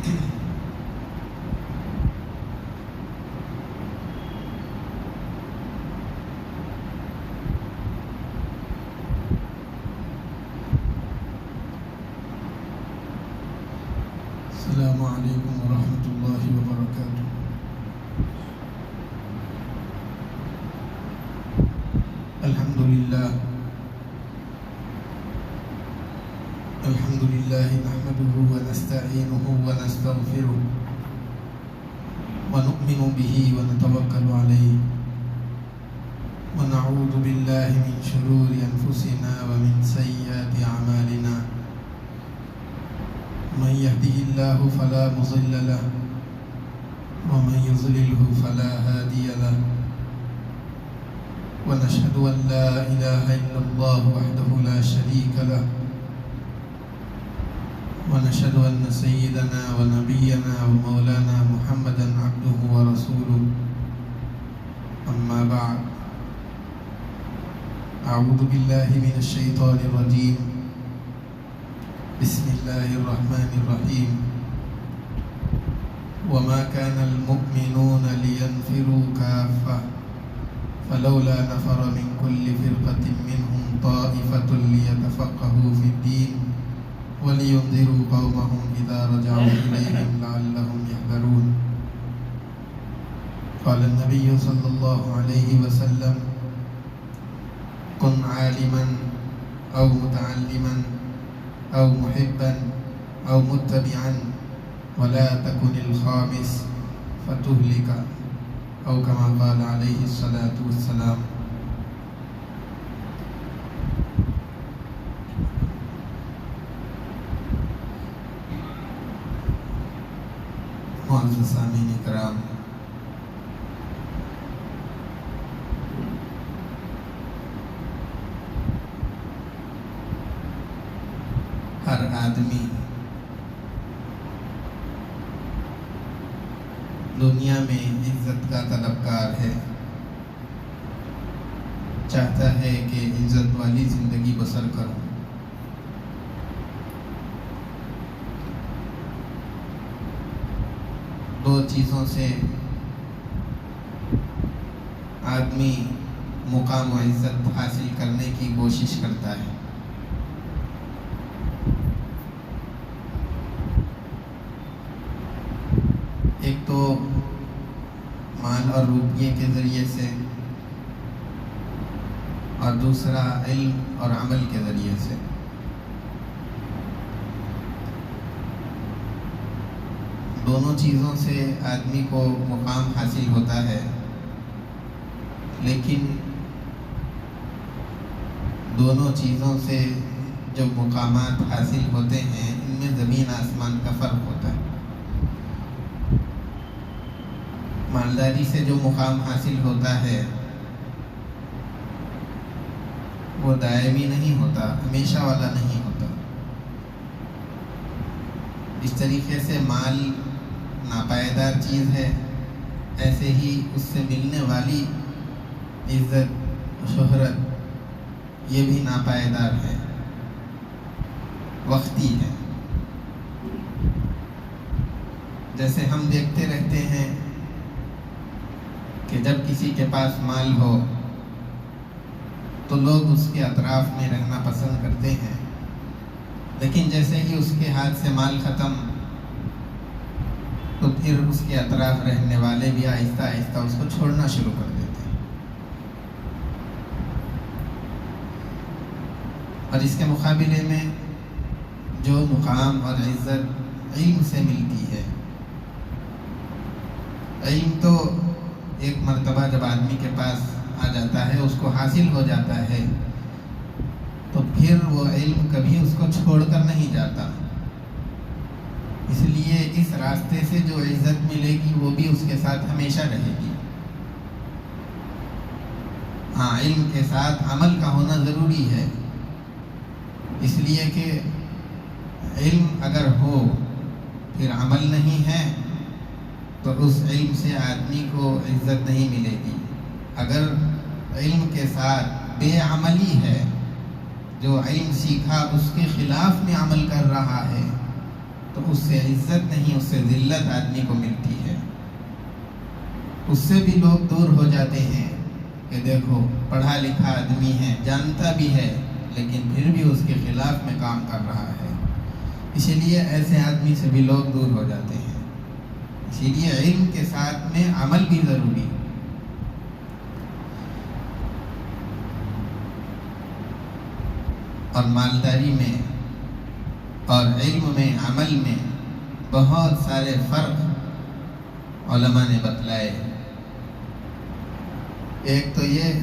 السلام علیکم ورحمۃ اللہ وبرکاتہ۔ الحمد للہ نحمده ونستعینه ونستغفره ونؤمن به ونتوکل علیہ ونعوذ باللہ من شرور انفسنا ومن سیئات اعمالنا، من يهده الله فلا مضل له ومن يضلله فلا هادي له، ونشهد أن لا إله إلا الله وحده لا شريك له، ونشهد أن سيدنا ونبينا ومولانا محمدا عبده ورسوله، أما بعد، أعوذ بالله من الشيطان الرجيم، بسم الله الرحمن الرحيم، وما كان المؤمنون لينفروا كافة فلولا نفر من كل فرقة منهم طائفة ليتفقهوا في الدين ولينذروا قومهم إذا رجعوا إليهم لعلهم يحذرون۔ قال النبي صلى الله عليه وسلم: كن عالما أو متعلما أو محبا أو متبعا ولا تكن الخامس فتهلك، أو كما قال عليه الصلاة والسلام۔ معزز سامعین کرام، ہر آدمی دنیا میں عزت کا طلبگار ہے، چاہتا ہے کہ عزت والی زندگی بسر کروں۔ دو چیزوں سے آدمی مقام و عزت حاصل کرنے کی کوشش کرتا ہے۔ ایک تو مال اور روپیے کے ذریعے سے، اور دوسرا علم اور عمل کے ذریعے سے۔ دونوں چیزوں سے آدمی کو مقام حاصل ہوتا ہے، لیکن دونوں چیزوں سے جو مقامات حاصل ہوتے ہیں ان میں زمین آسمان کا فرق ہوتا ہے۔ مالداری سے جو مقام حاصل ہوتا ہے وہ دائمی نہیں ہوتا، ہمیشہ والا نہیں ہوتا۔ اس طریقے سے مال ناپائیدار چیز ہے، ایسے ہی اس سے ملنے والی عزت شہرت یہ بھی ناپائیدار ہے، وقتی ہے۔ جیسے ہم دیکھتے رہتے ہیں کہ جب کسی کے پاس مال ہو تو لوگ اس کے اطراف میں رہنا پسند کرتے ہیں، لیکن جیسے ہی اس کے ہاتھ سے مال ختم تو پھر اس کے اطراف رہنے والے بھی آہستہ آہستہ اس کو چھوڑنا شروع کر دیتے ہیں۔ اور اس کے مقابلے میں جو مقام اور عزت علم سے ملتی ہے، علم تو ایک مرتبہ جب آدمی کے پاس آ جاتا ہے، اس کو حاصل ہو جاتا ہے، تو پھر وہ علم کبھی اس کو چھوڑ کر نہیں جاتا۔ اس لیے اس راستے سے جو عزت ملے گی وہ بھی اس کے ساتھ ہمیشہ رہے گی۔ ہاں، علم کے ساتھ عمل کا ہونا ضروری ہے، اس لیے کہ علم اگر ہو پھر عمل نہیں ہے تو اس علم سے آدمی کو عزت نہیں ملے گی۔ اگر علم کے ساتھ بے عملی ہے، جو علم سیکھا اس کے خلاف میں عمل کر رہا ہے، تو اس سے عزت نہیں، اس سے ذلت آدمی کو ملتی ہے۔ اس سے بھی لوگ دور ہو جاتے ہیں کہ دیکھو پڑھا لکھا آدمی ہے، جانتا بھی ہے، لیکن پھر بھی اس کے خلاف میں کام کر رہا ہے۔ اسی لیے ایسے آدمی سے بھی لوگ دور ہو جاتے ہیں۔ اسی لیے علم کے ساتھ میں عمل بھی ضروری ہے۔ اور مالداری میں اور علم میں، عمل میں بہت سارے فرق علماء نے بتلائے۔ ایک تو یہ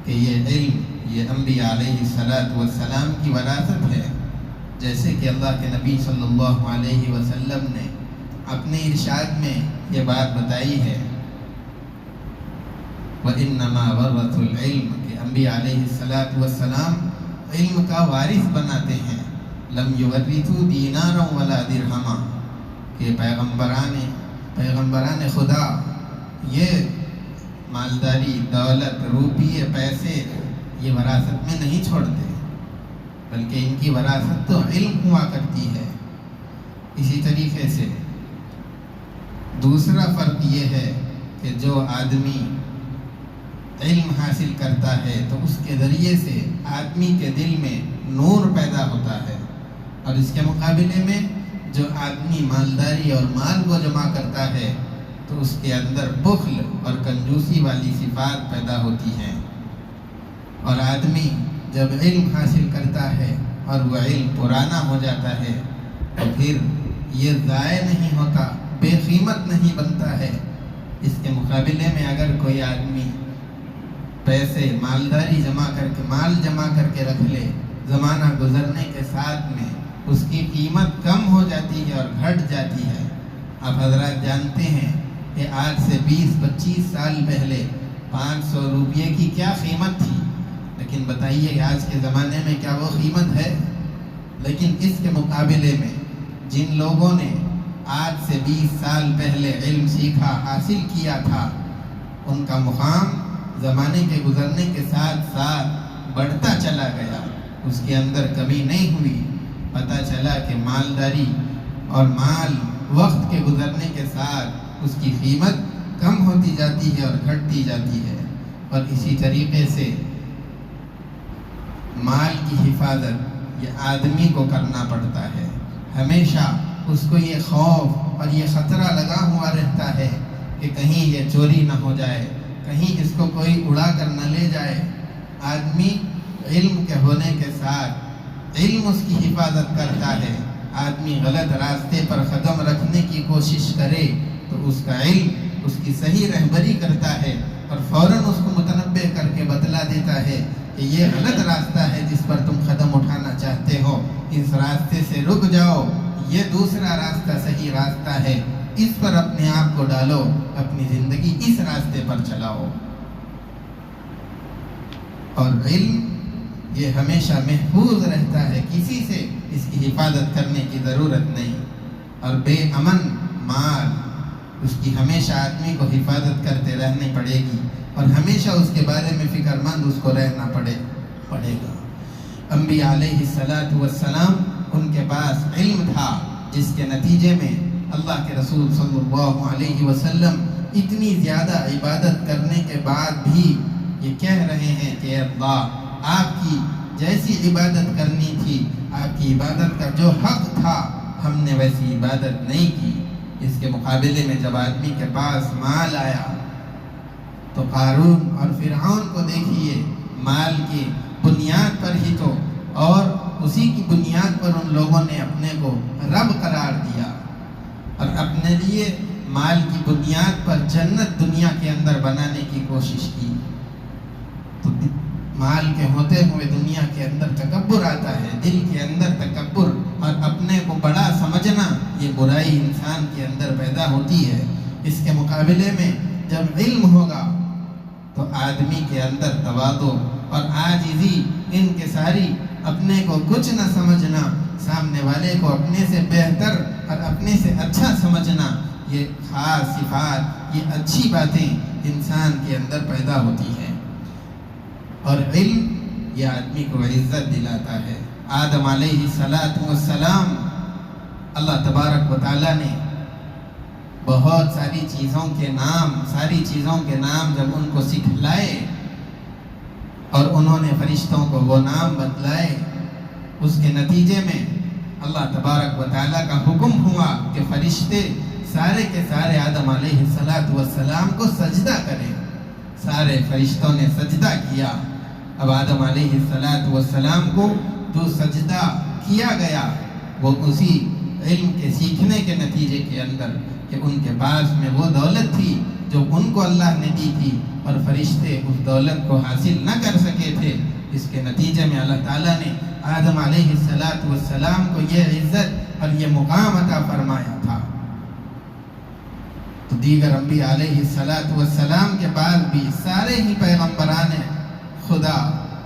کہ یہ علم یہ انبیاء علیہ السلام کی وراثت ہے، جیسے کہ اللہ کے نبی صلی اللہ علیہ وسلم نے اپنے ارشاد میں یہ بات بتائی ہے، وَإِنَّمَا وَرَّثُوا الْعِلْمَ، کہ انبیاء علیہ السلام علم کا وارث بناتے ہیں۔ لَمْ يُوَرِّثُوا دِينَارًا وَلَا دِرْهَمًا، کہ پیغمبران خدا یہ مالداری، دولت، روپیے، پیسے یہ وراثت میں نہیں چھوڑتے، بلکہ ان کی وراثت تو علم ہوا کرتی ہے۔ اسی طریقے سے دوسرا فرق یہ ہے کہ جو آدمی علم حاصل کرتا ہے تو اس کے ذریعے سے آدمی کے دل میں نور پیدا ہوتا ہے، اور اس کے مقابلے میں جو آدمی مالداری اور مال کو جمع کرتا ہے تو اس کے اندر بخل اور کنجوسی والی صفات پیدا ہوتی ہیں۔ اور آدمی جب علم حاصل کرتا ہے اور وہ علم پرانا ہو جاتا ہے تو پھر یہ ضائع نہیں ہوتا، بے قیمت نہیں بنتا ہے۔ اس کے مقابلے میں اگر کوئی آدمی پیسے، مالداری مال جمع کر کے رکھ لے، زمانہ گزرنے کے ساتھ میں اس کی قیمت کم ہو جاتی ہے اور گھٹ جاتی ہے۔ آپ حضرات جانتے ہیں کہ آج سے 20-25 سال پہلے 500 روپے کی کیا قیمت تھی، لیکن بتائیے کہ آج کے زمانے میں کیا وہ قیمت ہے؟ لیکن اس کے مقابلے میں جن لوگوں نے آج سے 20 سال پہلے علم سیکھا، حاصل کیا تھا، ان کا مقام زمانے کے گزرنے کے ساتھ ساتھ بڑھتا چلا گیا، اس کے اندر کمی نہیں ہوئی۔ پتہ چلا کہ مالداری اور مال وقت کے گزرنے کے ساتھ اس کی قیمت کم ہوتی جاتی ہے اور گھٹتی جاتی ہے۔ اور اسی طریقے سے مال کی حفاظت یہ آدمی کو کرنا پڑتا ہے۔ ہمیشہ اس کو یہ خوف اور یہ خطرہ لگا ہوا رہتا ہے کہ کہیں یہ چوری نہ ہو جائے، کہیں اس کو کوئی اڑا کر نہ لے جائے۔ آدمی علم کے ہونے کے ساتھ علم اس کی حفاظت کرتا ہے۔ آدمی غلط راستے پر قدم رکھنے کی کوشش کرے تو اس کا علم اس کی صحیح رہبری کرتا ہے اور فوراً اس کو متنبہ کر کے بتلا دیتا ہے کہ یہ غلط راستہ ہے جس پر تم قدم اٹھانا چاہتے ہو، اس راستے سے رک جاؤ، یہ دوسرا راستہ صحیح راستہ ہے، اس پر اپنے آپ کو ڈالو، اپنی زندگی اس راستے پر چلاؤ۔ اور علم یہ ہمیشہ محفوظ رہتا ہے، کسی سے اس کی حفاظت کرنے کی ضرورت نہیں۔ اور بے امن مال اس کی ہمیشہ آدمی کو حفاظت کرتے رہنی پڑے گی، اور ہمیشہ اس کے بارے میں فکر مند اس کو رہنا پڑے گا۔ انبیاء علیہ السلام ان کے پاس علم تھا، جس کے نتیجے میں اللہ کے رسول صلی اللہ علیہ وسلم اتنی زیادہ عبادت کرنے کے بعد بھی یہ کہہ رہے ہیں کہ اللہ، آپ کی جیسی عبادت کرنی تھی، آپ کی عبادت کا جو حق تھا، ہم نے ویسی عبادت نہیں کی۔ اس کے مقابلے میں جب آدمی کے پاس مال آیا تو قارون اور فرعون کو دیکھیے، مال کی بنیاد پر ہی تو، اور اسی کی بنیاد پر ان لوگوں نے اپنے کو رب قرار دیا اور اپنے لیے مال کی بنیاد پر جنت دنیا کے اندر بنانے کی کوشش کی۔ تو مال کے ہوتے ہوئے دنیا کے اندر تکبر آتا ہے، دل کے اندر تکبر اور اپنے کو بڑا سمجھنا، یہ برائی انسان کے اندر پیدا ہوتی ہے۔ اس کے مقابلے میں جب علم ہوگا تو آدمی کے اندر تواضع اور عاجزی، انکساری، اپنے کو کچھ نہ سمجھنا، سامنے والے کو اپنے سے بہتر اور اپنے سے اچھا سمجھنا، یہ خاص صفات، یہ اچھی باتیں انسان کے اندر پیدا ہوتی ہیں۔ اور علم یہ آدمی کو عزت دلاتا ہے۔ آدم علیہ السلام اللہ تبارک و تعالیٰ نے بہت ساری چیزوں کے نام جب ان کو سکھلائے اور انہوں نے فرشتوں کو وہ نام بتلائے، اس کے نتیجے میں اللہ تبارک و تعالیٰ کا حکم ہوا کہ فرشتے سارے کے سارے آدم علیہ السلام کو سجدہ کریں۔ سارے فرشتوں نے سجدہ کیا۔ اب آدم علیہ السلام کو جو سجدہ کیا گیا وہ اسی علم کے سیکھنے کے نتیجے کے اندر کہ ان کے پاس میں وہ دولت تھی جو ان کو اللہ نے دی تھی اور فرشتے اس دولت کو حاصل نہ کر سکے تھے۔ اس کے نتیجے میں اللہ تعالیٰ نے آدم علیہ السلام کو یہ عزت اور یہ مقام عطا فرمایا تھا۔ تو دیگر انبیاء علیہ السلام کے بعد بھی سارے ہی پیغمبران خدا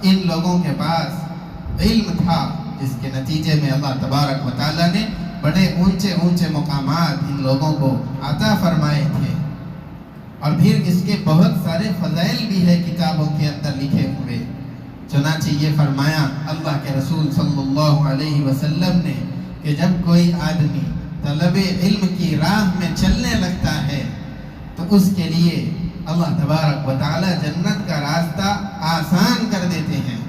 ان لوگوں کے پاس علم تھا، جس کے نتیجے میں اللہ تبارک و تعالیٰ نے بڑے اونچے مقامات ان لوگوں کو عطا فرمائے تھے۔ اور پھر اس کے بہت سارے فضائل بھی ہے کتابوں کے اندر لکھے ہوئے۔ چنانچہ یہ فرمایا اللہ کے رسول صلی اللہ علیہ وسلم نے کہ جب کوئی آدمی طلب علم کی راہ میں چلنے لگتا ہے تو اس کے لیے اللہ تبارک و تعالی جنت کا راستہ آسان کر دیتے ہیں۔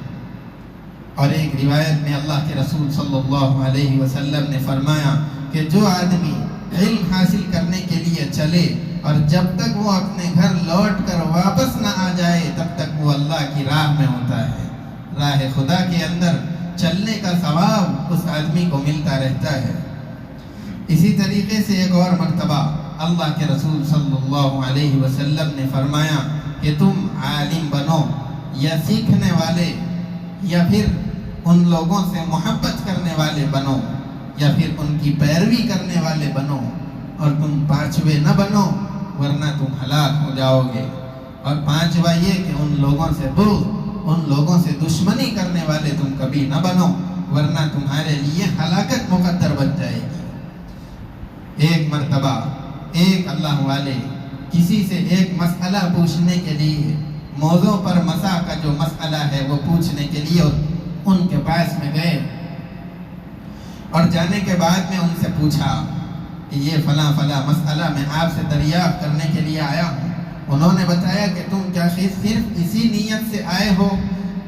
اور ایک روایت میں اللہ کے رسول صلی اللہ علیہ وسلم نے فرمایا کہ جو آدمی علم حاصل کرنے کے لیے چلے اور جب تک وہ اپنے گھر لوٹ کر واپس نہ آ جائے تب تک وہ اللہ کی راہ میں ہوتا ہے، راہ خدا کے اندر چلنے کا ثواب اس آدمی کو ملتا رہتا ہے۔ اسی طریقے سے ایک اور مرتبہ اللہ کے رسول صلی اللہ علیہ وسلم نے فرمایا کہ تم عالم بنو یا سیکھنے والے یا پھر ان لوگوں سے محبت کرنے والے بنو یا پھر ان کی پیروی کرنے والے بنو، اور تم پانچویں نہ بنو ورنہ تم ہلاک ہو جاؤ گے۔ اور پانچواں یہ کہ ان لوگوں سے بغض، ان لوگوں سے دشمنی کرنے والے تم کبھی نہ بنو ورنہ تمہارے لیے ہلاکت مقدر بن جائے گی۔ ایک مرتبہ ایک اللہ والے کسی سے ایک مسئلہ پوچھنے کے لیے، موضوع پر مسا کا جو مسئلہ ہے وہ پوچھنے کے لیے ان کے پاس میں گئے، اور جانے کے بعد میں ان سے پوچھا کہ یہ فلاں مسئلہ میں آپ سے دریافت کرنے کے لیے آیا ہوں۔ انہوں نے بتایا کہ تم کیا صرف اسی نیت سے آئے ہو،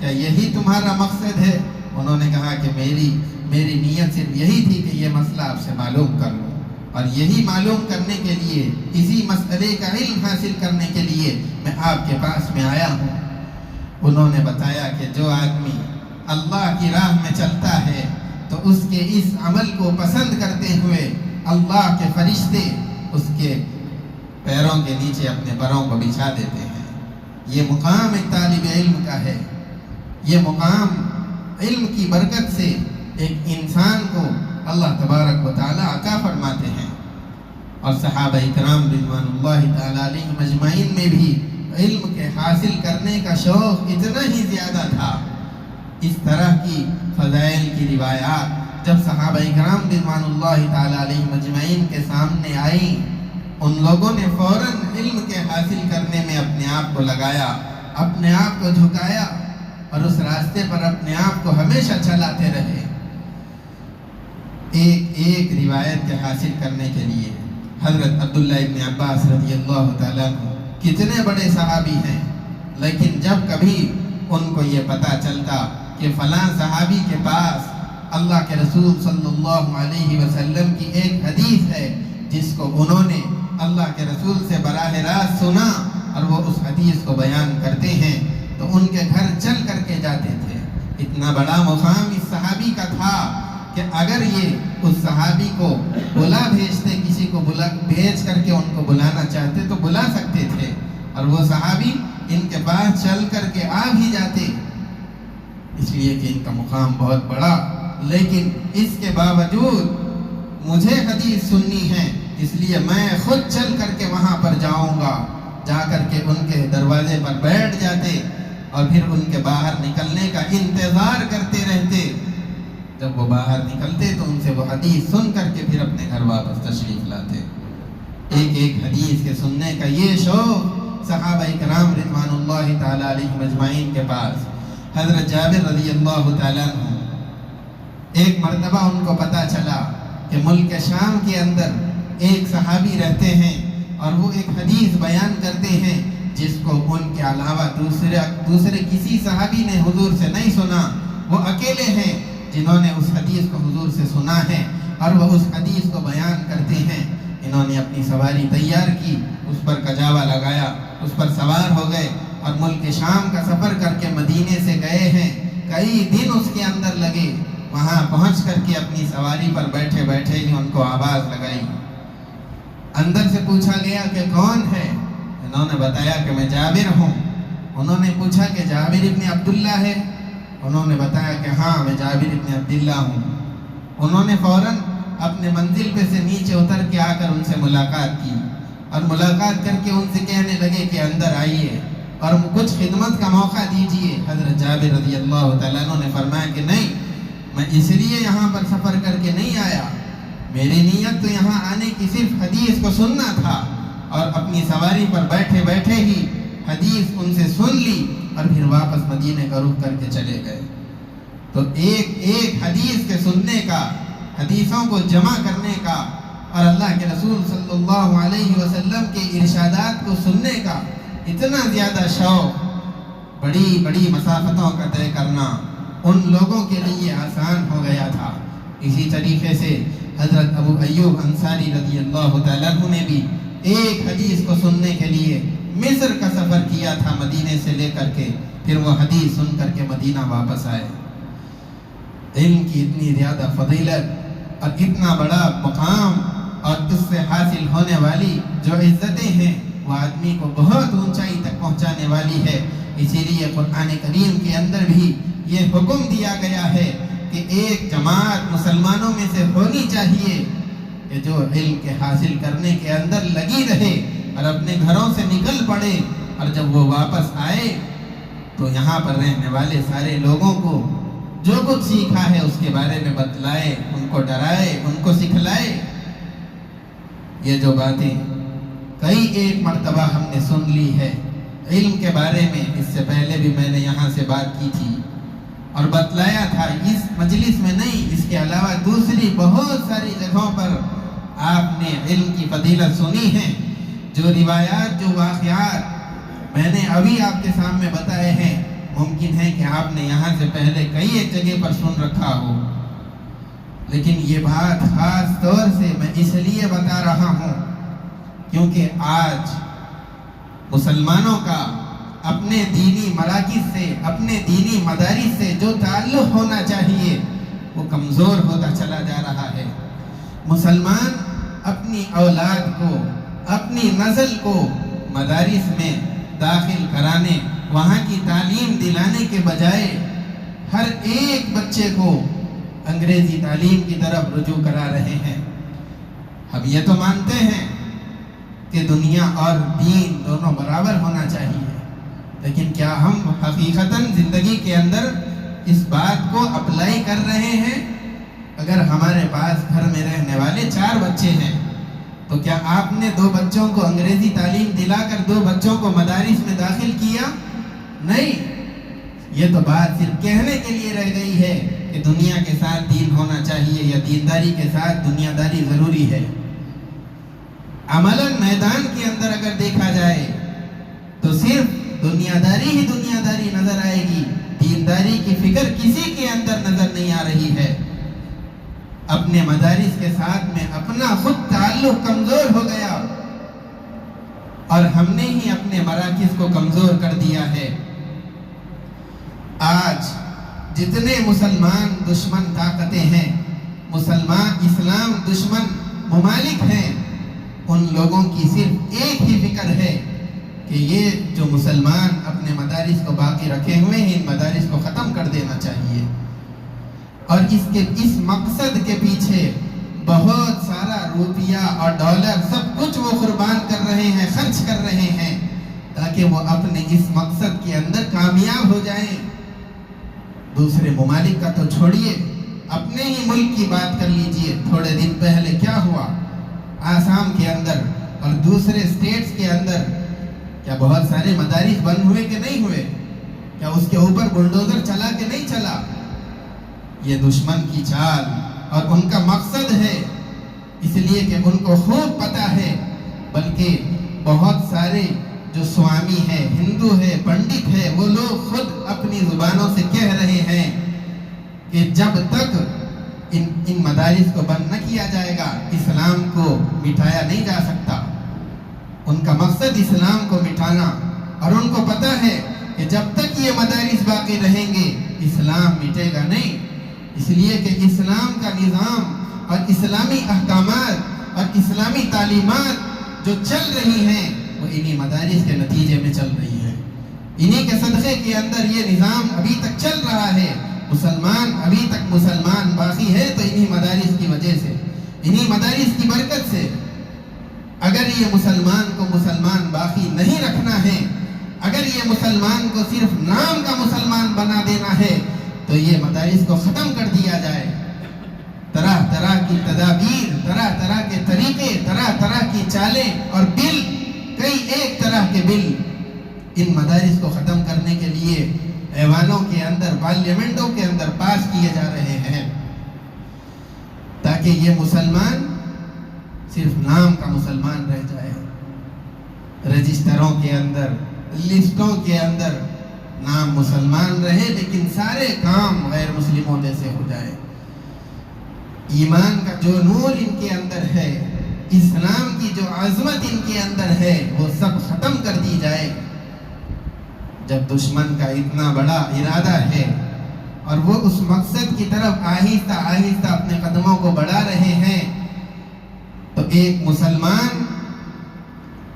کیا یہی تمہارا مقصد ہے؟ انہوں نے کہا کہ میری نیت صرف یہی تھی کہ یہ مسئلہ آپ سے معلوم کر لوں، اور یہی معلوم کرنے کے لیے، اسی مسئلے کا علم حاصل کرنے کے لیے میں آپ کے پاس میں آیا ہوں۔ انہوں نے بتایا کہ جو آدمی اللہ کی راہ میں چلتا ہے تو اس کے اس عمل کو پسند کرتے ہوئے اللہ کے فرشتے اس کے پیروں کے نیچے اپنے پروں کو بچھا دیتے ہیں۔ یہ مقام ایک طالب علم کا ہے، یہ مقام علم کی برکت سے ایک انسان کو اللہ تبارک و تعالی عطا فرماتے ہیں۔ اور صحابہ کرام رضوان اللہ تعالی علیہم اجمعین میں بھی علم کے حاصل کرنے کا شوق اتنا ہی زیادہ تھا۔ اس طرح کی فضائل کی روایات جب صحابہ کرام رضوان اللہ تعالی علیہم اجمعین کے سامنے آئیں، ان لوگوں نے فوراً علم کے حاصل کرنے میں اپنے آپ کو لگایا، اپنے آپ کو جھکایا اور اس راستے پر اپنے آپ کو ہمیشہ چلاتے رہے۔ ایک روایت کے حاصل کرنے کے لیے حضرت عبداللہ ابن عباس رضی اللہ تعالیٰ عنہ کتنے بڑے صحابی ہیں، لیکن جب کبھی ان کو یہ پتہ چلتا کہ فلاں صحابی کے پاس اللہ کے رسول صلی اللہ علیہ وسلم کی ایک حدیث ہے جس کو انہوں نے اللہ کے رسول سے براہ راست سنا اور وہ اس حدیث کو بیان کرتے ہیں تو ان کے گھر چل کر کے جاتے تھے۔ اتنا بڑا مقام اس صحابی کا تھا کہ اگر یہ اس صحابی کو بھیجتے، کسی کو بھیج کر کے ان کو بلانا چاہتے تو بلا سکتے تھے، اور وہ صحابی ان کے پاس چل کر کے آ بھی جاتے، اس لیے کہ ان کا مقام بہت بڑا۔ لیکن اس کے باوجود مجھے حدیث سننی ہے، اس لیے میں خود چل کر کے وہاں پر جاؤں گا، جا کر کے ان کے دروازے پر بیٹھ جاتے اور پھر ان کے باہر نکلنے کا انتظار کرتے رہتے۔ جب وہ باہر نکلتے تو ان سے وہ حدیث سن کر کے پھر اپنے گھر واپس تشریف لاتے۔ ایک حدیث کے سننے کا یہ شوق صحابہ کرام رضوان اللہ تعالی علیہم اجمعین کے پاس۔ حضرت جابر رضی اللہ تعالیٰ عنہ ایک مرتبہ ان کو پتہ چلا کہ ملک شام کے اندر ایک صحابی رہتے ہیں اور وہ ایک حدیث بیان کرتے ہیں جس کو ان کے علاوہ دوسرے کسی صحابی نے حضور سے نہیں سنا. وہ اکیلے ہیں جنہوں نے اس حدیث کو حضور سے سنا ہے اور وہ اس حدیث کو بیان کرتے ہیں. انہوں نے اپنی سواری تیار کی، اس پر کجاوا لگایا، اس پر سوار ہو گئے اور ملک شام کا سفر کر کے مدینے سے گئے ہیں. کئی دن اس کے اندر لگے. وہاں پہنچ کر کے اپنی سواری پر بیٹھے بیٹھے ہی ان کو آواز لگائی. اندر سے پوچھا گیا کہ کون ہے؟ انہوں نے بتایا کہ میں جابر ہوں. انہوں نے پوچھا کہ جابر ابن عبداللہ ہے؟ انہوں نے بتایا کہ ہاں میں جابر ابن عبداللہ ہوں. انہوں نے فوراً اپنے منزل پہ سے نیچے اتر کے آ کر ان سے ملاقات کی اور ملاقات کر کے ان سے کہنے لگے کہ اندر آئیے اور کچھ خدمت کا موقع دیجئے. حضرت جابر رضی اللہ تعالیٰ عنہ نے فرمایا کہ نہیں، میں اس لیے یہاں پر سفر کر کے نہیں آیا. میری نیت تو یہاں آنے کی صرف حدیث کو سننا تھا اور اپنی سواری پر بیٹھے بیٹھے ہی حدیث ان سے سن لی اور پھر واپس مدینے کا رخ کر کے چلے گئے. تو ایک حدیث کے سننے کا، حدیثوں کو جمع کرنے کا اور اللہ کے رسول صلی اللہ علیہ وسلم کے ارشادات کو سننے کا اتنا زیادہ شوق، بڑی بڑی مسافتوں کا طے کرنا ان لوگوں کے لیے آسان ہو گیا تھا. اسی طریقے سے حضرت ابو ایوب انصاری رضی اللہ تعالیٰ عنہ نے بھی ایک حدیث کو سننے کے لیے مصر کا سفر کیا تھا مدینے سے لے کر کے، پھر وہ حدیث سن کر کے مدینہ واپس آئے. علم کی اتنی زیادہ فضیلت اور اتنا بڑا مقام اور اس سے حاصل ہونے والی جو عزتیں ہیں وہ آدمی کو بہت اونچائی تک پہنچانے والی ہے. اسی لیے قرآن کریم کے اندر بھی یہ حکم دیا گیا ہے کہ ایک جماعت مسلمانوں میں سے ہونی چاہیے کہ جو علم کے حاصل کرنے کے اندر لگی رہے اور اپنے گھروں سے نکل پڑے اور جب وہ واپس آئے تو یہاں پر رہنے والے سارے لوگوں کو جو کچھ سیکھا ہے اس کے بارے میں بتلائے، ان کو ڈرائے، ان کو سکھلائے. یہ جو باتیں کئی ایک مرتبہ ہم نے سن لی ہے علم کے بارے میں. اس سے پہلے بھی میں نے یہاں سے بات کی تھی اور بتلایا تھا، اس مجلس میں نہیں، اس کے علاوہ دوسری بہت ساری جگہوں پر آپ نے علم کی فضیلت سنی ہے. جو روایات، جو واقعات میں نے ابھی آپ کے سامنے بتائے ہیں، ممکن ہے کہ آپ نے یہاں سے پہلے کئی ایک جگہ پر سن رکھا ہو، لیکن یہ بات خاص طور سے میں اس لیے بتا رہا ہوں کیونکہ آج مسلمانوں کا اپنے دینی مراکز سے، اپنے دینی مدارس سے جو تعلق ہونا چاہیے وہ کمزور ہوتا چلا جا رہا ہے. مسلمان اپنی اولاد کو، اپنی نسل کو مدارس میں داخل کرانے، وہاں کی تعلیم دلانے کے بجائے ہر ایک بچے کو انگریزی تعلیم کی طرف رجوع کرا رہے ہیں. اب یہ تو مانتے ہیں کہ دنیا اور دین دونوں برابر ہونا چاہیے، لیکن کیا ہم حقیقتاً زندگی کے اندر اس بات کو اپلائی کر رہے ہیں؟ اگر ہمارے پاس گھر میں رہنے والے 4 بچے ہیں تو کیا آپ نے 2 بچوں کو انگریزی تعلیم دلا کر 2 بچوں کو مدارس میں داخل کیا؟ نہیں. یہ تو بات صرف کہنے کے لیے رہ گئی ہے کہ دنیا کے ساتھ دین ہونا چاہیے یا دینداری کے ساتھ دنیا داری ضروری ہے. عملاً میدان کے اندر اگر دیکھا جائے تو صرف دنیا داری ہی دنیا داری نظر آئے گی، دینداری کی فکر کسی کے اندر نظر نہیں آ رہی ہے. اپنے مدارس کے ساتھ میں اپنا خود تعلق کمزور ہو گیا اور ہم نے ہی اپنے مراکز کو کمزور کر دیا ہے. آج جتنے مسلمان دشمن طاقتیں ہیں، مسلمان اسلام دشمن ممالک ہیں، ان لوگوں کی صرف ایک ہی فکر ہے کہ یہ جو مسلمان اپنے مدارس کو باقی رکھے ہوئے ہیں، ان مدارس کو ختم کر دینا چاہیے. اور اس مقصد کے پیچھے بہت سارا روپیہ اور ڈالر سب کچھ وہ قربان کر رہے ہیں، خرچ کر رہے ہیں تاکہ وہ اپنے اس مقصد کے اندر کامیاب ہو جائیں. دوسرے ممالک کا تو چھوڑیے، اپنے ہی ملک کی بات کر لیجئے. تھوڑے دن پہلے کیا ہوا آسام کے اندر اور دوسرے اسٹیٹس کے اندر؟ کیا بہت سارے مدارس بند ہوئے کہ نہیں ہوئے؟ کیا اس کے اوپر بلڈوزر چلا کہ نہیں چلا؟ یہ دشمن کی چال اور ان کا مقصد ہے اس لیے کہ ان کو خوب پتہ ہے، بلکہ بہت سارے جو سوامی ہے، ہندو ہے، پنڈت ہے، وہ لوگ خود اپنی زبانوں سے کہہ رہے ہیں کہ جب تک ان مدارس کو بند نہ کیا جائے گا اسلام کو مٹھایا نہیں جا سکتا۔ ان کا مقصد اسلام کو مٹھانا، اور ان کو پتہ ہے کہ جب تک یہ مدارس باقی رہیں گے اسلام مٹے گا نہیں۔ اس لیے کہ اسلام کا نظام اور اسلامی احکامات اور اسلامی تعلیمات جو چل رہی ہیں وہ انہی مدارس کے نتیجے میں چل رہی ہے۔ انہی کے صدقے کے اندر یہ نظام ابھی تک چل رہا ہے۔ مسلمان ابھی تک مسلمان باقی ہے تو انہی مدارس کی وجہ سے، انہی مدارس کی برکت سے۔ اگر یہ مسلمان کو مسلمان باقی نہیں رکھنا ہے، اگر یہ مسلمان کو صرف نام کا مسلمان بنا دینا ہے تو یہ مدارس کو ختم کر دیا جائے۔ طرح طرح کی تدابیر، طرح طرح کے طریقے، طرح طرح کی چالیں اور بل، کئی ایک طرح کے بل ان مدارس کو ختم کرنے کے لیے ایوانوں کے اندر، پارلیمنٹوں کے اندر پاس کیے جا رہے ہیں، تاکہ یہ مسلمان صرف نام کا مسلمان رہ جائے۔ رجسٹروں کے اندر، لسٹوں کے اندر نام مسلمان رہے لیکن سارے کام غیر مسلموں جیسے ہو جائے۔ ایمان کا جو نور ان کے اندر ہے، اسلام کی جو عظمت ان کے اندر ہے، وہ سب ختم کر دی جائے۔ جب دشمن کا اتنا بڑا ارادہ ہے اور وہ اس مقصد کی طرف آہستہ آہستہ اپنے قدموں کو بڑھا رہے ہیں، تو ایک مسلمان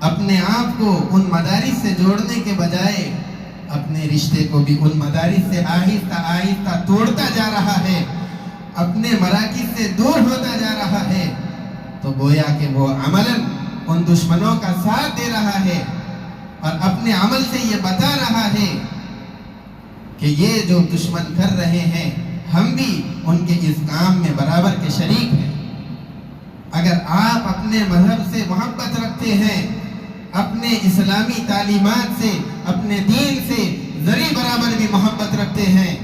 اپنے آپ کو ان مدارس سے جوڑنے کے بجائے اپنے رشتے کو بھی ان مدارس سے آہستہ آہستہ توڑتا جا رہا ہے، اپنے مراکز سے دور ہوتا جا رہا ہے، تو گویا کہ وہ عملاً ان دشمنوں کا ساتھ دے رہا ہے اور اپنے عمل سے یہ بتا رہا ہے کہ یہ جو دشمن کر رہے ہیں ہم بھی ان کے اس کام میں برابر کے شریک ہیں۔ اگر آپ اپنے مذہب سے محبت رکھتے ہیں، اپنے اسلامی تعلیمات سے، اپنے دین سے ذری برابر بھی محبت رکھتے ہیں،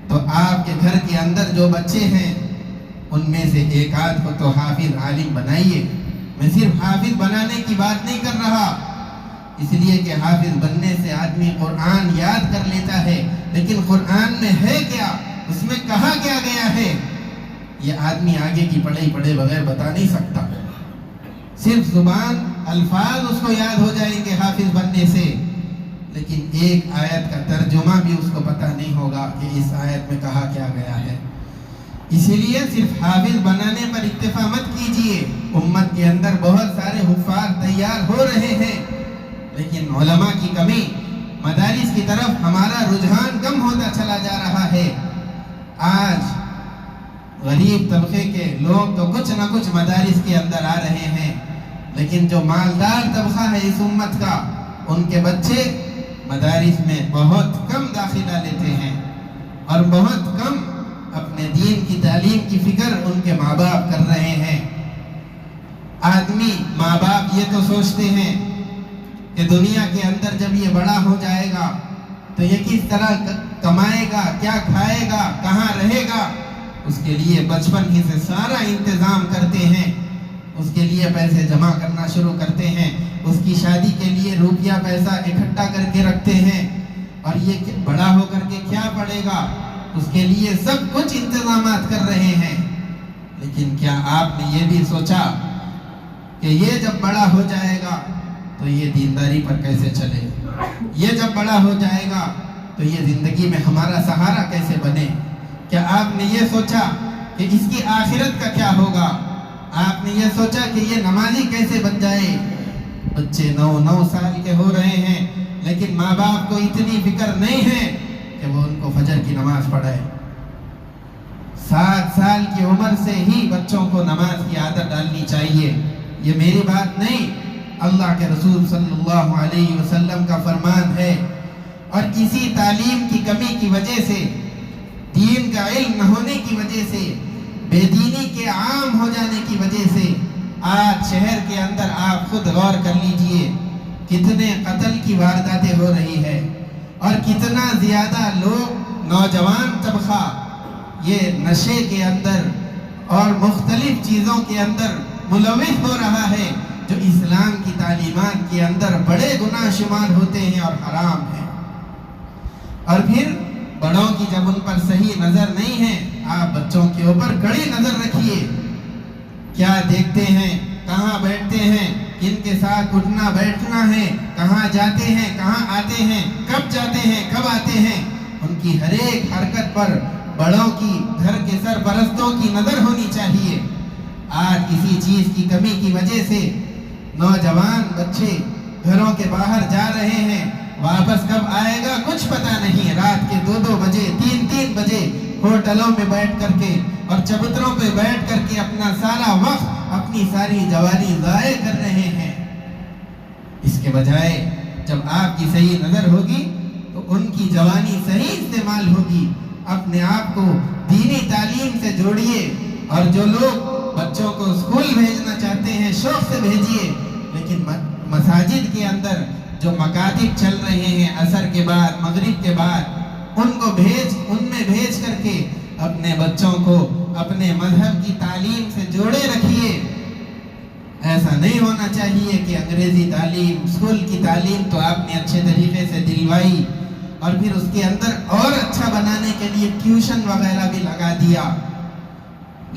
تو آپ کے گھر کے اندر جو بچے ہیں ان میں سے ایک آدھ کو تو حافظ عالم بنائیے۔ میں صرف حافظ بنانے کی بات نہیں کر رہا، اس لیے کہ حافظ بننے سے آدمی قرآن یاد کر لیتا ہے، لیکن قرآن میں ہے کیا، اس میں کہا کیا گیا ہے، یہ آدمی آگے کی پڑھائی پڑھے بغیر بتا نہیں سکتا۔ صرف زبان، الفاظ اس کو یاد ہو جائیں گے حافظ بننے سے، لیکن ایک آیت کا ترجمہ بھی اس کو پتہ نہیں ہوگا کہ اس آیت میں کہا کیا گیا ہے۔ اسی لیے صرف حافظ بنانے پر اکتفا مت کیجئے۔ امت کے اندر بہت سارے حفاظ تیار ہو رہے ہیں، لیکن علماء کی کمی، مدارس کی طرف ہمارا رجحان کم ہوتا چلا جا رہا ہے۔ آج غریب طبقے کے لوگ تو کچھ نہ کچھ مدارس کے اندر آ رہے ہیں، لیکن جو مالدار طبقہ ہے اس امت کا، ان کے بچے مدارس میں بہت کم داخلہ لیتے ہیں اور بہت کم اپنے دین کی تعلیم کی فکر ان کے ماں باپ کر رہے ہیں۔ آدمی، ماں باپ یہ تو سوچتے ہیں کہ دنیا کے اندر جب یہ بڑا ہو جائے گا تو یہ کس طرح کمائے گا، کیا کھائے گا، کہاں رہے گا، اس کے لیے بچپن ہی سے سارا انتظام کرتے ہیں، اس کے لیے پیسے جمع کرنا شروع کرتے ہیں، اس کی شادی کے لیے روپیہ پیسہ اکٹھا کر کے رکھتے ہیں، اور یہ بڑا ہو کر کے کیا پڑے گا، اس کے لیے سب کچھ انتظامات کر رہے ہیں۔ لیکن کیا آپ نے یہ بھی سوچا کہ یہ جب بڑا ہو جائے گا تو یہ دینداری پر کیسے چلے، یہ جب بڑا ہو جائے گا تو یہ زندگی میں ہمارا سہارا کیسے بنے؟ کیا آپ نے یہ سوچا کہ اس کی آخرت کا کیا ہوگا؟ آپ نے یہ سوچا کہ یہ نمازی کیسے بن جائے؟ بچے 9 سال کے ہو رہے ہیں لیکن ماں باپ کو اتنی فکر نہیں ہے کہ وہ ان کو فجر کی نماز پڑھائے۔ 7 سال کی عمر سے ہی بچوں کو نماز کی عادت ڈالنی چاہیے۔ یہ میری بات نہیں، اللہ کے رسول صلی اللہ علیہ وسلم کا فرمان ہے۔ اور اسی تعلیم کی کمی کی وجہ سے، دین کا علم نہ ہونے کی وجہ سے، بے دینی کے عام ہو جانے کی وجہ سے آج شہر کے اندر آپ خود غور کر لیجئے کتنے قتل کی وارداتیں ہو رہی ہے، اور کتنا زیادہ لوگ، نوجوان طبقہ یہ نشے کے اندر اور مختلف چیزوں کے اندر ملوث ہو رہا ہے جو اسلام کی تعلیمات کے اندر بڑے گناہ شمار ہوتے ہیں اور حرام ہیں۔ اور پھر بڑوں کی جب ان پر صحیح نظر نہیں ہے، آپ بچوں کے اوپر کڑی نظر رکھیے، کیا دیکھتے ہیں، کہاں بیٹھتے ہیں، کن کے ساتھ اٹھنا بیٹھنا ہے، کہاں جاتے ہیں، کہاں آتے ہیں، کب جاتے ہیں، کب آتے ہیں، ان کی ہر ایک حرکت پر بڑوں کی، گھر کے سرپرستوں کی نظر ہونی چاہیے۔ آج کسی چیز کی کمی کی وجہ سے نوجوان بچے گھروں کے باہر جا رہے ہیں، واپس کب آئے گا کچھ پتہ نہیں، رات کے 2-2 بجے 3-3 بجے ہوٹلوں میں بیٹھ کر کے اور چبوتروں پہ بیٹھ کر کے اپنا سارا وقت، اپنی ساری جوانی ضائع کر رہے ہیں۔ اس کے بجائے جب آپ کی صحیح نظر ہوگی تو ان کی جوانی صحیح استعمال ہوگی۔ اپنے آپ کو دینی تعلیم سے جوڑیے، اور جو لوگ بچوں کو اسکول بھیجنا چاہتے ہیں شوق سے بھیجیے، لیکن مساجد کے اندر جو مکاتب چل رہے ہیں عصر کے بعد، مغرب کے بعد، ان میں بھیج کر کے اپنے بچوں کو اپنے مذہب کی تعلیم سے جوڑے رکھیے۔ ایسا نہیں ہونا چاہیے کہ انگریزی تعلیم، اسکول کی تعلیم تو آپ نے اچھے طریقے سے دلوائی، اور پھر اس کے اندر اور اچھا بنانے کے لیے ٹیوشن وغیرہ بھی لگا دیا،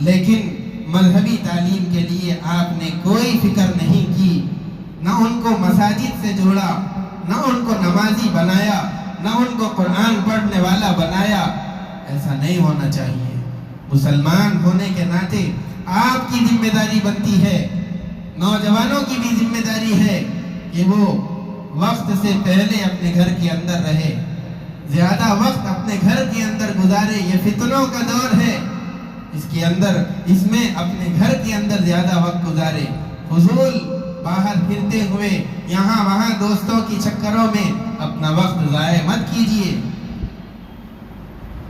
لیکن مذہبی تعلیم کے لیے آپ نے کوئی فکر نہیں کی، نہ ان کو مساجد سے جوڑا، نہ ان کو نمازی بنایا، نہ ان کو قرآن پڑھنے والا بنایا۔ ایسا نہیں ہونا چاہیے۔ مسلمان ہونے کے ناطے آپ کی ذمہ داری بنتی ہے، نوجوانوں کی بھی ذمہ داری ہے کہ وہ وقت سے پہلے اپنے گھر کے اندر رہے، زیادہ وقت اپنے گھر کے اندر گزارے۔ یہ فتنوں کا دور ہے، اس میں اپنے گھر کے اندر زیادہ وقت گزارے، فضول باہر پھرتے ہوئے یہاں وہاں دوستوں کی چکروں میں اپنا وقت ضائع مت کیجیے۔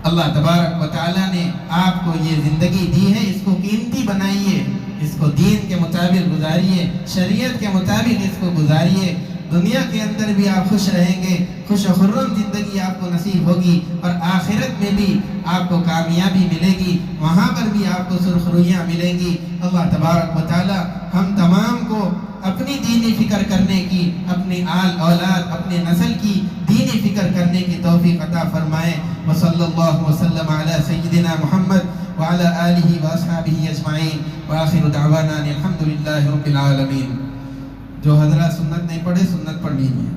اللہ تبارک و تعالیٰ نے آپ کو یہ زندگی دی ہے، اس کو قیمتی بنائیے، اس کو دین کے مطابق گزاریے، شریعت کے مطابق اس کو گزاریے۔ دنیا کے اندر بھی آپ خوش رہیں گے، خوش و خرم زندگی آپ کو نصیب ہوگی، اور آخرت میں بھی آپ کو کامیابی ملے گی، وہاں پر بھی آپ کو سرخرویاں ملیں گی۔ اللہ تبارک و تعالیٰ ہم تمام کو اپنی دینی فکر کرنے کی، اپنی آل اولاد، اپنے نسل کی دینی فکر کرنے کی توفیق عطا فرمائے۔ وصلی اللہ وسلم علی سیدنا محمد وعلی آلہ واصحابہ اجمعین، وآخر دعوانا الحمدللہ رب العالمین۔ جو حضرات سنت نہیں پڑھے سنت پڑھ لیجیے۔